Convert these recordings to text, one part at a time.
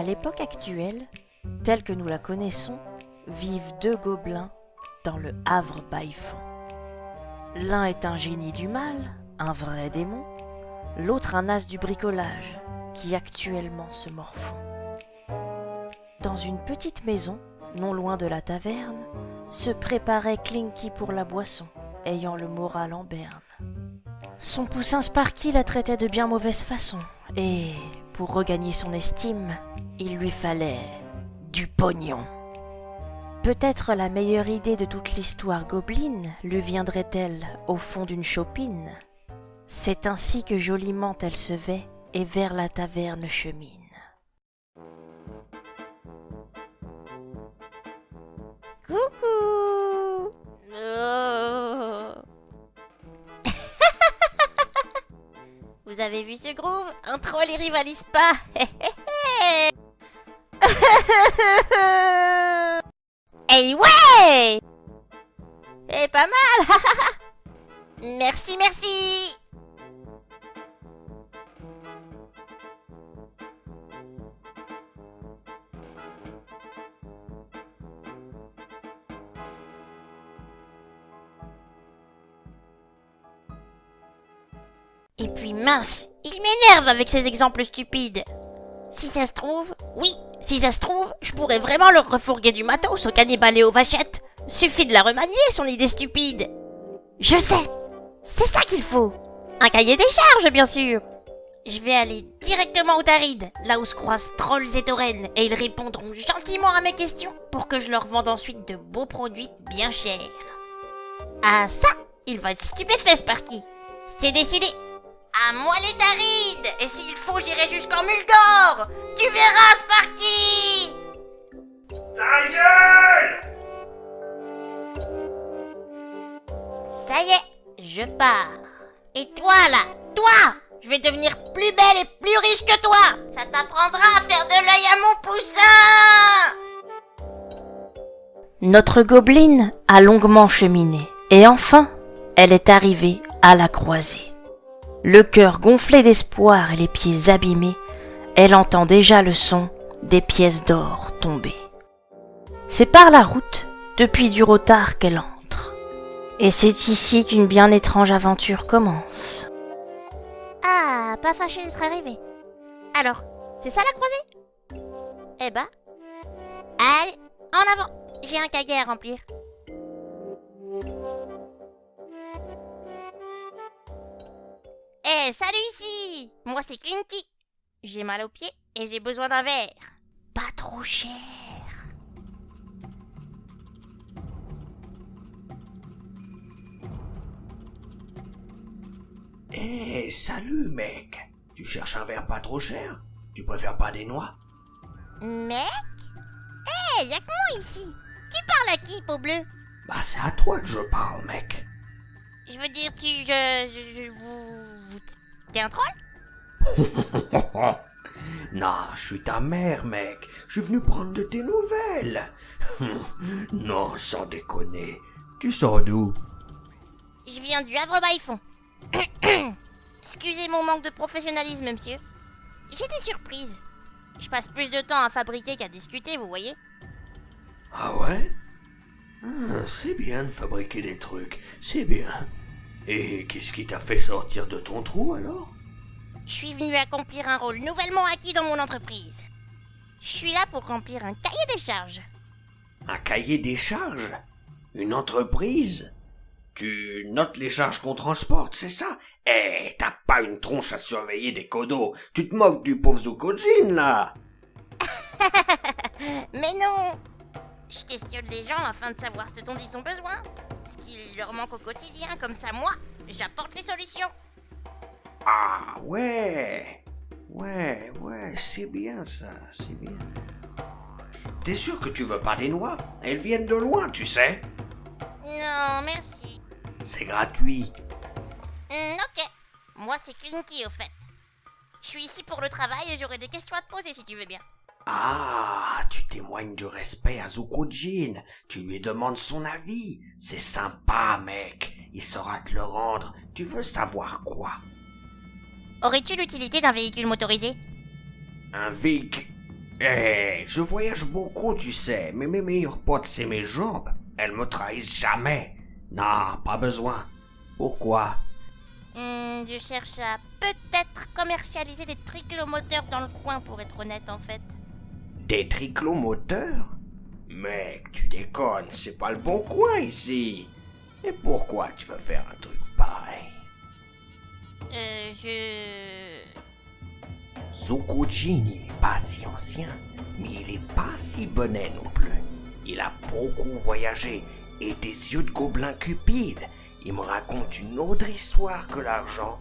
l'époque actuelle, telle que nous la connaissons, vivent deux gobelins dans le Havre Baillefond. L'un est un génie du mal, un vrai démon, l'autre un as du bricolage, qui actuellement se morfond. Dans une petite maison, non loin de la taverne, se préparait Clinky pour la boisson, ayant le moral en berne. Son poussin Sparky la traitait de bien mauvaise façon, et, pour regagner son estime, il lui fallait du pognon. Peut-être la meilleure idée de toute l'histoire gobeline lui viendrait-elle au fond d'une chopine. C'est ainsi que joliment elle se vait et vers la taverne chemine. Coucou! Oh. Vous avez vu ce groove? Un troll y rivalise pas. Hey ouais! Eh pas mal. Merci, merci. Et puis mince, il m'énerve avec ces exemples stupides. Si ça se trouve, oui, si ça se trouve, je pourrais vraiment leur refourguer du matos au cannibale et aux vachettes. Suffit de la remanier, son idée stupide. Je sais, c'est ça qu'il faut. Un cahier des charges, bien sûr. Je vais aller directement au Taride, là où se croisent trolls et taurennes, et ils répondront gentiment à mes questions pour que je leur vende ensuite de beaux produits bien chers. Ah ça, il va être stupéfait, Sparky. C'est décidé. À moi les Tarides! Et s'il faut, j'irai jusqu'en Mulgore! Tu verras, Sparky! Ta gueule! Ça y est, je pars. Et toi, là, toi! Je vais devenir plus belle et plus riche que toi! Ça t'apprendra à faire de l'œil à mon poussin! Notre gobeline a longuement cheminé. Et enfin, elle est arrivée à la croisée. Le cœur gonflé d'espoir et les pieds abîmés, elle entend déjà le son des pièces d'or tomber. C'est par la route, depuis du retard qu'elle entre. Et c'est ici qu'une bien étrange aventure commence. Ah, pas fâché d'être arrivé. Alors, c'est ça la croisée? Eh ben, allez, en avant, j'ai un cahier à remplir. Eh, salut ici! Moi c'est Clinky. J'ai mal aux pieds et j'ai besoin d'un verre. Pas trop cher. Eh, salut mec. Tu cherches un verre pas trop cher? Tu préfères pas des noix? Mec? Eh, y'a que moi ici. Tu parles à qui, peau bleue? Bah c'est à toi que je parle mec. Je veux dire, t'es un troll? Non, je suis ta mère mec. Je suis venu prendre de tes nouvelles. Non, sans déconner. Tu sors d'où? Je viens du Havre Baillefond. Excusez mon manque de professionnalisme, monsieur. J'étais surprise. Je passe plus de temps à fabriquer qu'à discuter, vous voyez? Ah ouais? Ah, c'est bien de fabriquer des trucs, c'est bien. Et qu'est-ce qui t'a fait sortir de ton trou alors? Je suis venu accomplir un rôle nouvellement acquis dans mon entreprise. Je suis là pour remplir un cahier des charges. Un cahier des charges? Une entreprise? Tu notes les charges qu'on transporte, c'est ça? Eh, t'as pas une tronche à surveiller des codos. Tu te moques du pauvre Zoukojin, là. Mais non! Je questionne les gens afin de savoir ce dont ils ont besoin. Ce qui leur manque au quotidien, comme ça moi, j'apporte les solutions. Ah, ouais, c'est bien ça, c'est bien. T'es sûr que tu veux pas des noix? Elles viennent de loin, tu sais. Non, merci. C'est gratuit. Ok. Moi, c'est Clinky, au fait. Je suis ici pour le travail et j'aurai des questions à te poser si tu veux bien. Ah, tu témoignes du respect à Zoukojin. Tu lui demandes son avis. C'est sympa, mec. Il saura te le rendre. Tu veux savoir quoi? Aurais-tu l'utilité d'un véhicule motorisé? Un véhicule... Je voyage beaucoup, tu sais, mais mes meilleurs potes, c'est mes jambes. Elles me trahissent jamais. Non, pas besoin. Pourquoi? Je cherche à peut-être commercialiser des triclomoteurs dans le coin, pour être honnête, en fait. Des triclomoteurs? Mec, tu déconnes, c'est pas le bon coin ici. Et pourquoi tu veux faire un truc pareil? Zokujin, il est pas si ancien, mais il est pas si bonnet non plus. Il a beaucoup voyagé et des yeux de gobelin cupide. Il me raconte une autre histoire que l'argent.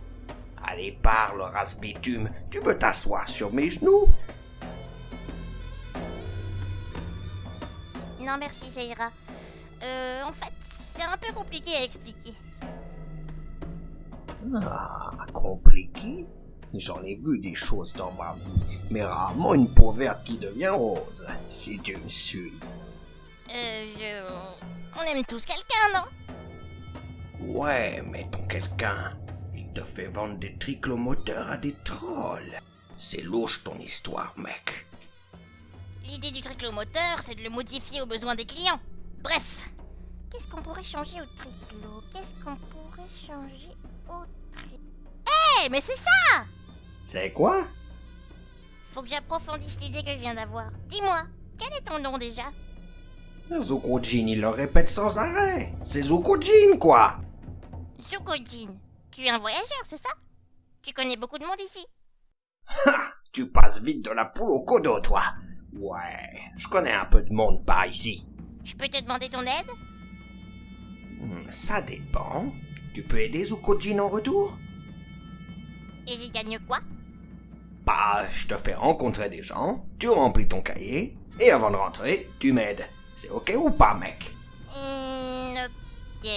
Allez, parle, race bitume, tu veux t'asseoir sur mes genoux? Non, merci, ça ira. En fait, c'est un peu compliqué à expliquer. Ah, compliqué? J'en ai vu des choses dans ma vie, mais rarement une peau verte qui devient rose, si tu me suis. On aime tous quelqu'un, non? Ouais, mais ton quelqu'un, il te fait vendre des triclomoteurs à des trolls. C'est louche ton histoire, mec. L'idée du triclomoteur, c'est de le modifier aux besoins des clients. Bref, qu'est-ce qu'on pourrait changer au triclo? Mais c'est ça! C'est quoi? Faut que j'approfondisse l'idée que je viens d'avoir. Dis-moi, quel est ton nom déjà? Zokujin, il le répète sans arrêt. C'est Zokujin, quoi. Zukojin. Tu es un voyageur, c'est ça? Tu connais beaucoup de monde ici? Ha! Tu passes vite de la poule au codo, toi. Ouais, je connais un peu de monde par ici. Je peux te demander ton aide? Ça dépend. Tu peux aider Zokujin en retour? Et j'y gagne quoi? Bah, je te fais rencontrer des gens, tu remplis ton cahier, et avant de rentrer, tu m'aides. C'est ok ou pas, mec? Ok...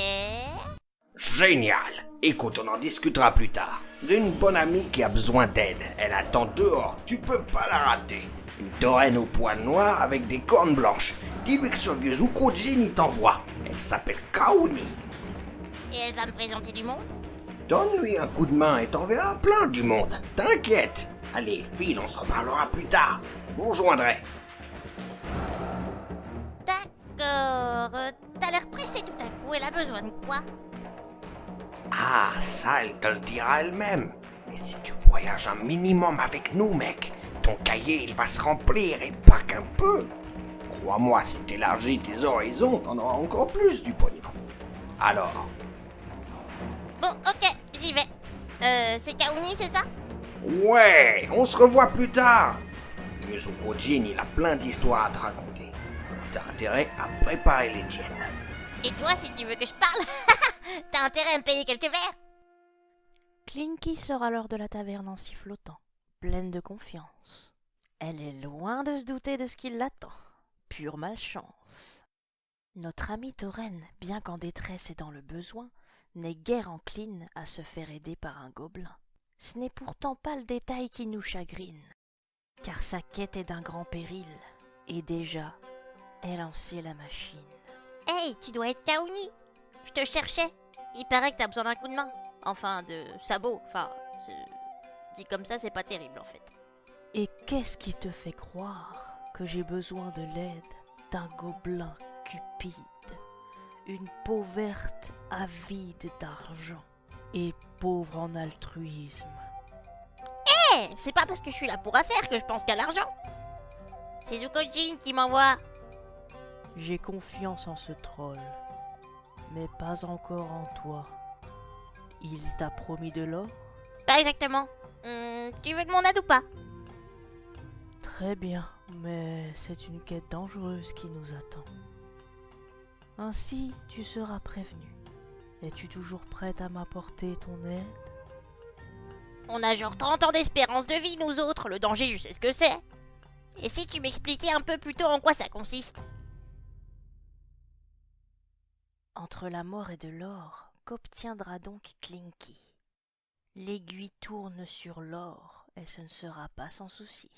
Génial! Écoute, on en discutera plus tard. J'ai une bonne amie qui a besoin d'aide. Elle attend dehors, tu peux pas la rater. Une taureine au poil noir avec des cornes blanches. Dis-lui que ce vieux Zukujin il t'envoie. Elle s'appelle Kaoni. Et elle va me présenter du monde? Donne-lui un coup de main et t'en verras plein du monde. T'inquiète. Allez, file, on se reparlera plus tard. Vous rejoindrez. D'accord. T'as l'air pressé tout à coup, elle a besoin de quoi? Ah, ça, elle te le dira elle-même. Mais si tu voyages un minimum avec nous, mec, ton cahier, il va se remplir et pas qu'un peu. Crois-moi, si t'élargis tes horizons, t'en auras encore plus du pognon. Alors? Bon, ok, j'y vais. C'est Kaoni, c'est ça? Ouais, on se revoit plus tard. Le Zukujin, il a plein d'histoires à te raconter. T'as intérêt à préparer les tiennes. Et toi, si tu veux que je parle, t'as intérêt à me payer quelques verres. Clinky sort alors de la taverne en sifflotant, pleine de confiance. Elle est loin de se douter de ce qui l'attend. Pure malchance. Notre amie taureine, bien qu'en détresse et dans le besoin, n'est guère encline à se faire aider par un gobelin. Ce n'est pourtant pas le détail qui nous chagrine, car sa quête est d'un grand péril, et déjà, elle en sait la machine. Hey, tu dois être Kaoni. Je te cherchais. Il paraît que t'as besoin d'un coup de main. Enfin, de sabot. Dit comme ça, c'est pas terrible en fait. Et qu'est-ce qui te fait croire que j'ai besoin de l'aide d'un gobelin cupide, une peau verte avide d'argent et pauvre en altruisme? C'est pas parce que je suis là pour affaire que je pense qu'à l'argent. C'est Zukojin qui m'envoie. J'ai confiance en ce troll, mais pas encore en toi. Il t'a promis de l'or? Pas exactement. Tu veux de mon aide ou pas? Très bien, mais c'est une quête dangereuse qui nous attend. Ainsi, tu seras prévenu. Es-tu toujours prête à m'apporter ton aide? On a genre 30 ans d'espérance de vie, nous autres. Le danger, je sais ce que c'est. Et si tu m'expliquais un peu plus tôt en quoi ça consiste? Entre la mort et de l'or, qu'obtiendra donc Clinky? L'aiguille tourne sur l'or, et ce ne sera pas sans souci.